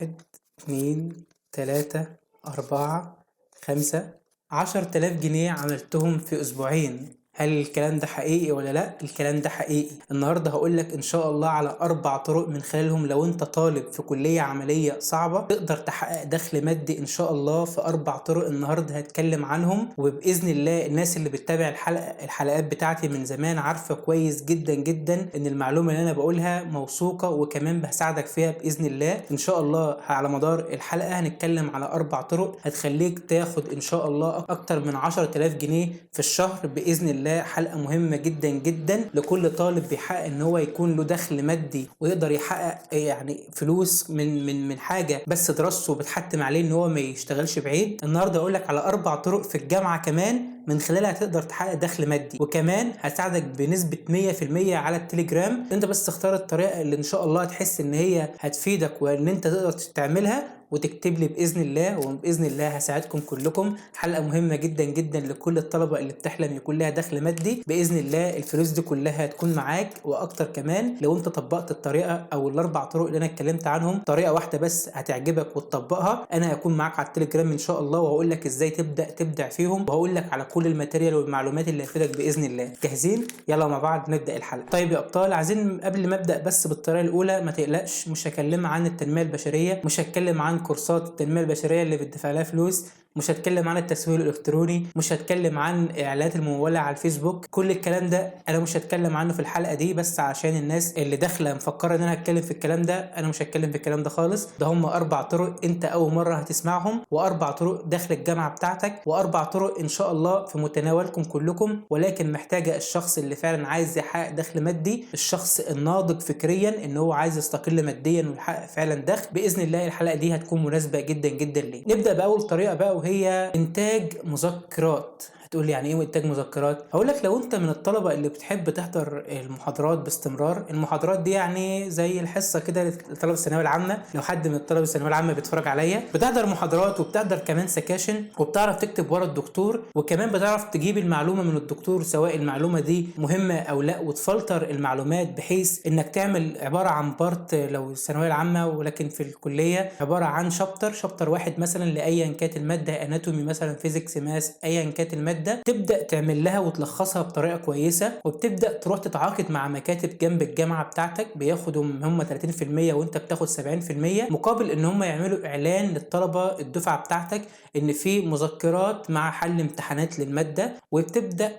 واحد، اتنين، تلاتة، أربعة، خمسة، 10,000 جنيه عملتهم في أسبوعين. هل الكلام ده حقيقي ولا لأ؟ الكلام ده حقيقي. النهاردة هقولك إن شاء الله على 4 طرق من خلالهم لو أنت طالب في كلية عملية صعبة تقدر تحقق دخل مادي إن شاء الله. في 4 طرق النهاردة هتكلم عنهم، وبإذن الله الناس اللي بتتابع الحلقات بتاعتي من زمان عارفة كويس جدا جدا إن المعلومة اللي أنا بقولها موثوقة، وكمان بساعدك فيها بإذن الله. إن شاء الله على مدار الحلقة هنتكلم على 4 طرق هتخليك تاخد إن شاء الله أكتر من 10,000 جنيه في الشهر بإذن الله. حلقة مهمة جدا جدا لكل طالب بيحقق إن هو يكون له دخل مادي ويقدر يحقق يعني فلوس من حاجة بس دراسته بتحتم عليه إن هو ما يشتغلش بعيد. النهاردة أقول لك على 4 طرق في الجامعة كمان من خلالها تقدر تحقق دخل مادي، وكمان هتساعدك بنسبة 100% على التليجرام. انت بس تختار الطريقة اللي ان شاء الله هتحس ان هي هتفيدك وان انت تقدر تعملها وتكتب لي باذن الله، وباذن الله هساعدكم كلكم. حلقه مهمه جدا جدا لكل الطلبه اللي بتحلم يكون لها دخل مادي باذن الله. الفلوس دي كلها هتكون معاك واكتر كمان لو انت طبقت الطريقه او ال4 طرق اللي انا اتكلمت عنهم. طريقه واحده بس هتعجبك وتطبقها. انا هكون معاك على التليجرام ان شاء الله، وهقول لك ازاي تبدع فيهم، وهقول لك على كل الماتيريال والمعلومات اللي هتفيدك باذن الله. جاهزين؟ يلا مع بعض نبدا الحلقه. طيب يا ابطال، عايزين قبل ما ابدا بس بالطريقه الاولى، ما تقلقش مش هكلم عن التنميه البشريه، مش هتكلم عن كورسات التنميه البشريه اللي بتدفع لها فلوس، مش هتكلم عن التسويق الالكتروني، مش هتكلم عن اعلانات المموله على الفيسبوك. كل الكلام ده انا مش هتكلم عنه في الحلقه دي، بس عشان الناس اللي داخله مفكره ان انا هتكلم في الكلام ده، انا مش هتكلم في الكلام ده خالص. ده هم 4 طرق انت اول مره هتسمعهم، و4 طرق داخل الجامعه بتاعتك، و4 طرق ان شاء الله في متناولكم كلكم، ولكن محتاجه الشخص اللي فعلا عايز يحقق دخل مادي، الشخص الناضج فكريا ان هو عايز يستقل ماديا ويحقق فعلا دخل. باذن الله الحلقه دي هتكون مناسبه جدا جدا ليه. نبدا باول طريقه بقى، وهي انتاج مذكرات. هتقول لي يعني ايه انتاج مذكرات؟ هقول لك لو انت من الطلبه اللي بتحب تحضر المحاضرات باستمرار، المحاضرات دي يعني زي الحصه كده لطلبه الثانويه العامه. لو حد من الطلبه الثانويه العامه بيتفرج عليا، بتحضر محاضرات وبتحضر كمان سكاشن وبتعرف تكتب ورا الدكتور، وكمان بتعرف تجيب المعلومه من الدكتور سواء المعلومه دي مهمه او لا، وتفلتر المعلومات بحيث انك تعمل عباره عن بارت لو الثانويه العامه، ولكن في الكليه عباره عن شابتر واحد مثلا لايا كانت الماده، اناتومي مثلا، فيزيكس، ماس، ايا كانت الماده، تبدا تعمل لها وتلخصها بطريقه كويسه، وبتبدا تروح تتعاقد مع مكاتب جنب الجامعه بتاعتك بياخدوا هم 30% وانت بتاخد 70%، مقابل ان هم يعملوا اعلان للطلبه الدفعه بتاعتك ان في مذكرات مع حل امتحانات للماده، وبتبدا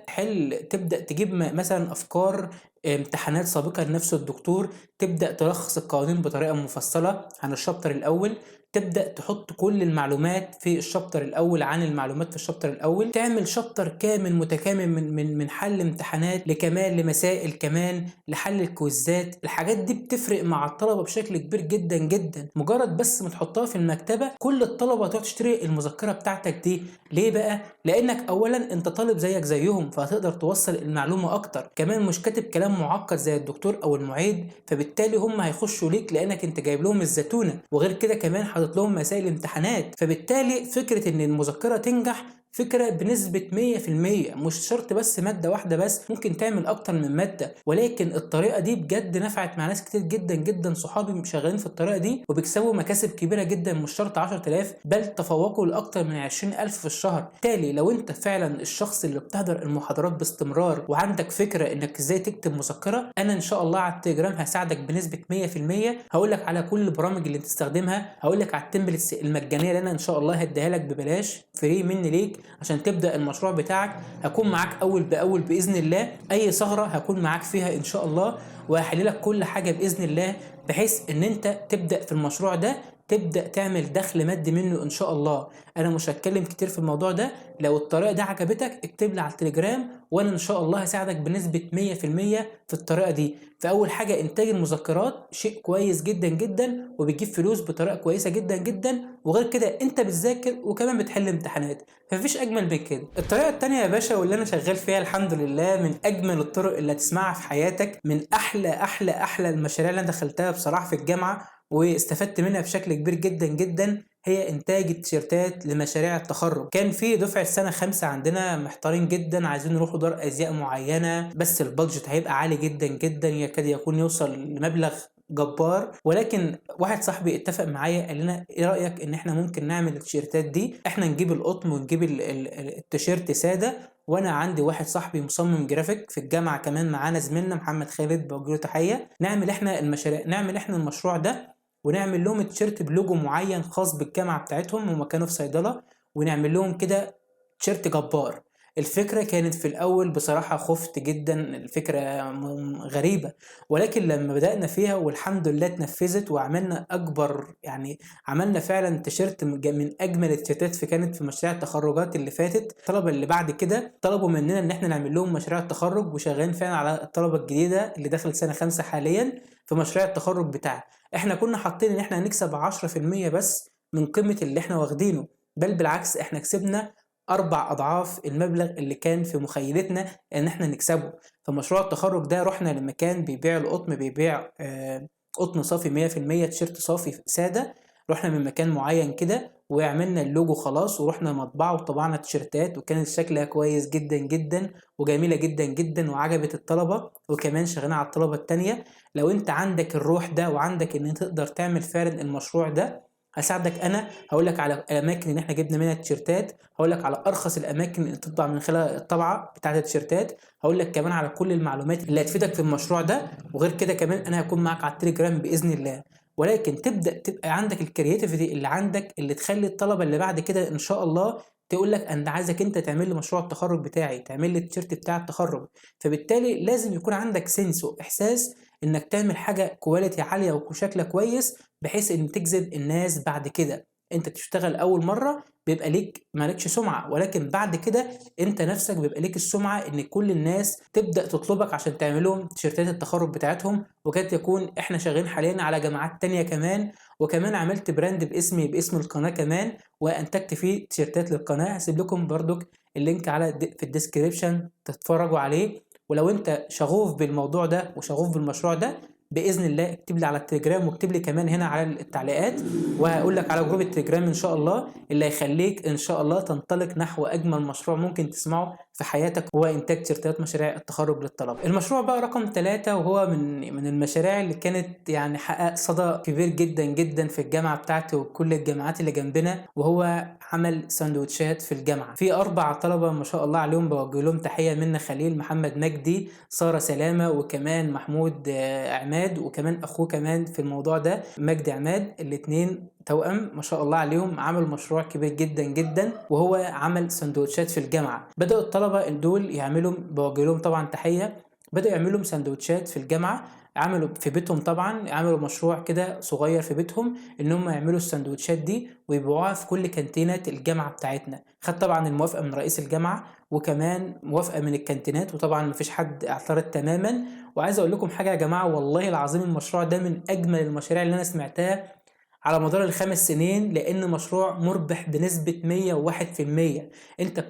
تبدا تجيب مثلا افكار امتحانات سابقه لنفس الدكتور، تبدا تلخص القوانين بطريقه مفصله عن الشابتر الاول، تبدأ تحط كل المعلومات في الشابتر الأول عن المعلومات في الشابتر الأول، تعمل شابتر كامل متكامل من حل امتحانات لكمان لمسائل كمان لحل الكويزات. الحاجات دي بتفرق مع الطلبة بشكل كبير جدا جدا. مجرد بس ما تحطها في المكتبة كل الطلبة تروح تشتري المذكرة بتاعتك دي. ليه بقى؟ لأنك أولا أنت طالب زيك زيهم فهتقدر توصل المعلومة أكتر، كمان مش كاتب كلام معقد زي الدكتور أو المعيد، فبالتالي هم هيخشوا ليك لأنك أنت جايب لهم الزتونة، وغير كده كمان حاطط لهم مسائل امتحانات. فبالتالي فكرة ان المذكرة تنجح فكرة بنسبة 100%. مش شرط بس مادة واحدة بس، ممكن تعمل اكتر من مادة، ولكن الطريقة دي بجد نفعت مع ناس كتير جدا جدا. صحابي شغالين في الطريقة دي وبيكسبوا مكاسب كبيرة جدا، مش شرط 10,000 بل تفوقوا لاكتر من 20,000 في الشهر. بالتالي لو انت فعلا الشخص اللي بتحضر المحاضرات باستمرار وعندك فكرة انك ازاي تكتب مذكرة، انا ان شاء الله على التليجرام هساعدك بنسبة 100%. هقول لك على كل البرامج اللي تستخدمها، هقول لك على التمبلتس المجانيه اللي انا ان شاء الله هديها لك ببلاش فري مني ليك عشان تبدا المشروع بتاعك. هكون معاك اول باول باذن الله، اي ثغره هكون معاك فيها ان شاء الله، وهحل لك كل حاجه باذن الله بحيث ان انت تبدا في المشروع ده، تبدا تعمل دخل مادي منه ان شاء الله. انا مش هتكلم كتير في الموضوع ده. لو الطريقه دي عجبتك اكتب لي على التليجرام وانا ان شاء الله هساعدك بنسبه 100% في الطريقه دي. فاول حاجه انتاج المذكرات شيء كويس جدا جدا وبيجيب فلوس بطريقه كويسه جدا جدا، وغير كده انت بتذاكر وكمان بتحل امتحانات، فمفيش اجمل من كده. الطريقه التانية يا باشا واللي انا شغال فيها الحمد لله من اجمل الطرق اللي هتسمعها في حياتك، من احلى المشاريع اللي انا دخلتها بصراحه في الجامعه واستفدت منها بشكل كبير جدا جدا، هي انتاج التيشيرتات لمشاريع التخرج. كان في دفعه سنه 5 عندنا محتارين جدا عايزين يروحوا دار ازياء معينه، بس البادجت هيبقى عالي جدا جدا، يكاد يكون يوصل لمبلغ جبار. ولكن واحد صاحبي اتفق معايا قال لنا ايه رايك ان احنا ممكن نعمل التيشيرتات دي، احنا نجيب القطن ونجيب التيشيرت ساده. وانا عندي واحد صاحبي مصمم جرافيك في الجامعه كمان معانا، زميلنا محمد خالد، بوجه له تحيه. نعمل احنا المشاريع، نعمل احنا المشروع ده، ونعمل لهم التيشيرت بلوجو معين خاص بالجامعه بتاعتهم، هما كانوا في صيدله، ونعمل لهم كده تيشيرت جبار. الفكرة كانت في الأول بصراحة خفت جدا، الفكرة غريبة، ولكن لما بدأنا فيها والحمد لله اتنفذت وعملنا أكبر، يعني عملنا فعلا تيشيرت من أجمل التيشيرتات كانت في مشاريع التخرجات اللي فاتت. الطلبة اللي بعد كده طلبوا مننا إن احنا نعمل لهم مشاريع التخرج، وشغالين فعلا على الطلبة الجديدة اللي دخلت سنة 5 حاليا في مشروع التخرج بتاعها. احنا كنا حاطين إن احنا هنكسب 10% بس من قيمة اللي احنا واخدينه، بل بالعكس احنا كسبنا 4 أضعاف المبلغ اللي كان في مخيلتنا إن إحنا نكسبه. فمشروع التخرج ده رحنا لمكان بيبيع القطن، بيبيع قطن صافي 100%، تيشيرت صافي سادة. رحنا من مكان معين كده وعملنا اللوجو خلاص، ورحنا مطبعة وطبعنا تيشيرتات، وكانت شكلها كويس جدا جدا وجميلة جدا جدا وعجبت الطلبة، وكمان شغالين على الطلبة التانية. لو انت عندك الروح ده وعندك ان تقدر تعمل فعلا المشروع ده، هساعدك انا. هقول لك على الاماكن اللي احنا جبنا منها التيشيرتات، هقول لك على ارخص الاماكن اللي تطبع من خلال الطبعه بتاعه التيشيرتات، هقول لك كمان على كل المعلومات اللي هتفيدك في المشروع ده. وغير كده كمان انا هكون معاك على التليجرام باذن الله. ولكن تبقى عندك الكرياتيفيتي اللي عندك اللي تخلي الطلبه اللي بعد كده ان شاء الله تقول لك انا عايزك انت تعمل لي مشروع التخرج بتاعي، تعمل لي التيشيرت بتاع التخرج. فبالتالي لازم يكون عندك سنس واحساس انك تعمل حاجه كواليتي عاليه وشكلها كويس، بحيث ان تجذب الناس بعد كده. انت تشتغل اول مره بيبقى ليك مالكش سمعه، ولكن بعد كده انت نفسك بيبقى ليك السمعه ان كل الناس تبدا تطلبك عشان تعمل لهم تيشيرتات التخرج بتاعتهم. وقد يكون احنا شغالين حاليا على جامعات تانية كمان، وكمان عملت براند باسمي باسم القناه كمان، وانتجت فيه تيشيرتات للقناه. هسيب لكم برضك اللينك في الديسكريبشن تتفرجوا عليه. ولو انت شغوف بالموضوع ده وشغوف بالمشروع ده، باذن الله اكتب لي على التليجرام، واكتب لي كمان هنا على التعليقات، وهقول لك على جروب التليجرام ان شاء الله اللي هيخليك ان شاء الله تنطلق نحو اجمل مشروع ممكن تسمعه في حياتك، هو انتاج تيشيرتات مشاريع التخرج للطلبه. المشروع بقى رقم 3، وهو من المشاريع اللي كانت يعني حقق صدى كبير جدا جدا في الجامعه بتاعتي وكل الجامعات اللي جنبنا، وهو عمل سندوتشات في الجامعه. في 4 طلبه ما شاء الله عليهم، بوجه لهم تحيه، منا خليل، محمد مجدي، ساره سلامه، وكمان محمود عماد، وكمان اخوه كمان في الموضوع ده مجدي عماد. الاتنين توأم ما شاء الله عليهم، عملوا مشروع كبير جدا جدا، وهو عمل سندوتشات في الجامعه. بدأوا الطلبه دول يعملوا، بوجه لهم طبعا تحيه، بدأوا يعملوا سندوتشات في الجامعه. عملوا في بيتهم طبعا، عملوا مشروع كده صغير في بيتهم ان هم يعملوا السندوتشات دي ويبيعوها في كل كانتينات الجامعه بتاعتنا. خد طبعا الموافقه من رئيس الجامعه، وكمان موافقه من الكانتينات، وطبعا مفيش حد اعترض تماما. وعايز اقول لكم حاجه يا جماعه، والله العظيم المشروع ده من اجمل المشاريع اللي انا سمعتها على مدار ال5 سنين، لان مشروع مربح بنسبة 101%. انت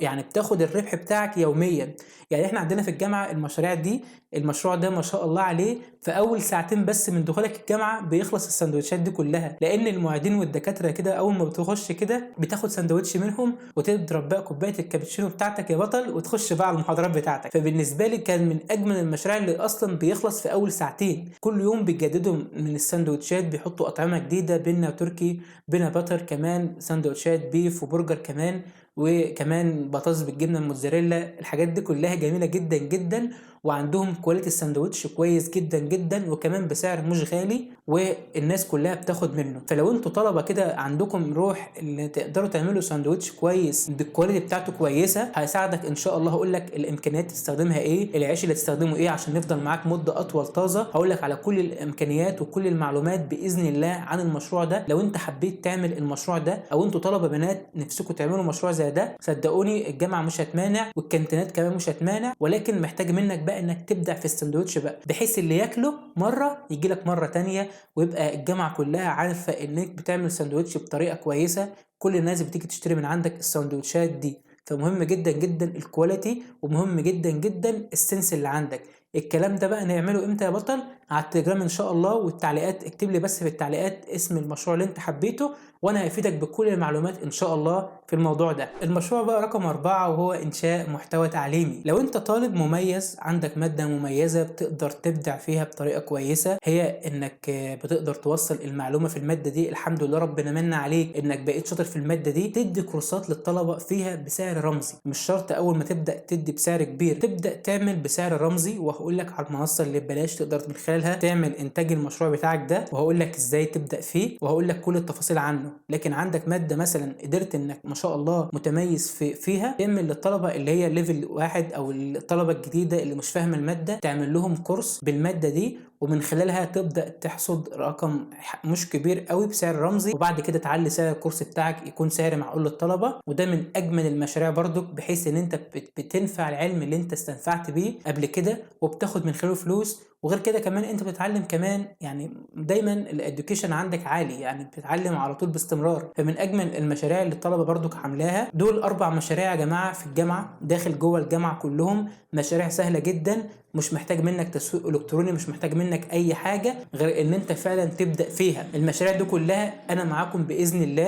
يعني بتاخد الربح بتاعك يوميا. يعني احنا عندنا في الجامعة المشاريع دي، المشروع ده ما شاء الله عليه في اول ساعتين بس من دخولك الجامعة بيخلص السندوتشات دي كلها، لان المعيدين والدكاترة كده اول ما بتخش كده بتاخد سندوتش منهم وتضرب بقى كوباية الكابتشينو بتاعتك يا بطل، وتخش بقى على المحاضرات بتاعتك. فبالنسبة لي كان من اجمل المشاريع اللي اصلا بيخلص في اول ساعتين. كل يوم بيجددوا من السندوتشات، بيحطوا اطعمة جديدة، بينا تركي، بينا باتر، كمان سندوتشات بيف وبرجر كمان، وكمان بطاطس بالجبنه الموتزاريلا. الحاجات دي كلها جميله جدا جدا، وعندهم كواليتي الساندوتش كويس جدا جدا، وكمان بسعر مش غالي، والناس كلها بتاخد منه. فلو انتوا طلبه كده عندكم روح اللي تقدروا تعملوا ساندوتش كويس الكواليتي بتاعته كويسه، هيساعدك ان شاء الله. هقول لك الامكانيات تستخدمها ايه، العيش اللي تستخدمه ايه عشان نفضل معاك مده اطول طازه. هقول لك على كل الامكانيات وكل المعلومات باذن الله عن المشروع ده. لو انت حبيت تعمل المشروع ده، او انتوا طلبه بنات نفسكم تعملوا مشروع زي ده، صدقوني الجامعه مش هتمانع والكانتينات كمان مش هتمانع، ولكن محتاج منك بقى انك تبدع في السندوتش بقى، بحيث اللي ياكله مره يجي لك مره تانية، ويبقى الجامعه كلها عارفه انك بتعمل سندوتش بطريقه كويسه. كل الناس بتيجي تشتري من عندك السندوتشات دي. فمهم جدا جدا الكواليتي، ومهم جدا جدا السنس اللي عندك. الكلام ده بقى نعمله امتى يا بطل؟ على التليجرام ان شاء الله. والتعليقات اكتب لي بس في التعليقات اسم المشروع اللي انت حبيته، وانا هفيدك بكل المعلومات ان شاء الله في الموضوع ده. المشروع بقى رقم 4 وهو انشاء محتوى تعليمي. لو انت طالب مميز عندك مادة مميزة بتقدر تبدع فيها بطريقة كويسة، هي انك بتقدر توصل المعلومة في المادة دي، الحمد لله ربنا من عليك انك بقيت شاطر في المادة دي، تدي كورسات للطلبة فيها بسعر رمزي. مش شرط اول ما تبدأ تدي بسعر كبير، تبدأ تعمل بسعر رمزي، وهقول لك على المنصة اللي ببلاش تقدر من خلالها تعمل انتاج المشروع بتاعك ده، وهقول لك ازاي تبدأ فيه، وهقول لك كل التفاصيل عنه. لكن عندك مادة مثلا قدرت انك ما شاء الله متميز فيها، تعمل للطلبة اللي هي ليفل 1 او الطلبة الجديدة اللي مش فاهمة المادة، تعمل لهم كورس بالمادة دي، ومن خلالها تبدأ تحصد رقم مش كبير قوي بسعر رمزي، وبعد كده تعلي سعر الكورس بتاعك يكون سعر معقول للطلبة. وده من اجمل المشاريع برضك، بحيث ان انت بتنفع العلم اللي انت استنفعت بيه قبل كده وبتاخد من خلاله فلوس. وغير كده كمان انت بتتعلم كمان، يعني دايما الاديوكيشن عندك عالي، يعني بتتعلم على طول باستمرار. فمن اجمل المشاريع اللي الطلبه برضك عاملاها. دول 4 مشاريع يا جماعه في الجامعه، داخل جوه الجامعه كلهم مشاريع سهله جدا، مش محتاج منك تسويق الكتروني، مش محتاج منك اي حاجه غير ان انت فعلا تبدا فيها. المشاريع دي كلها انا معاكم باذن الله.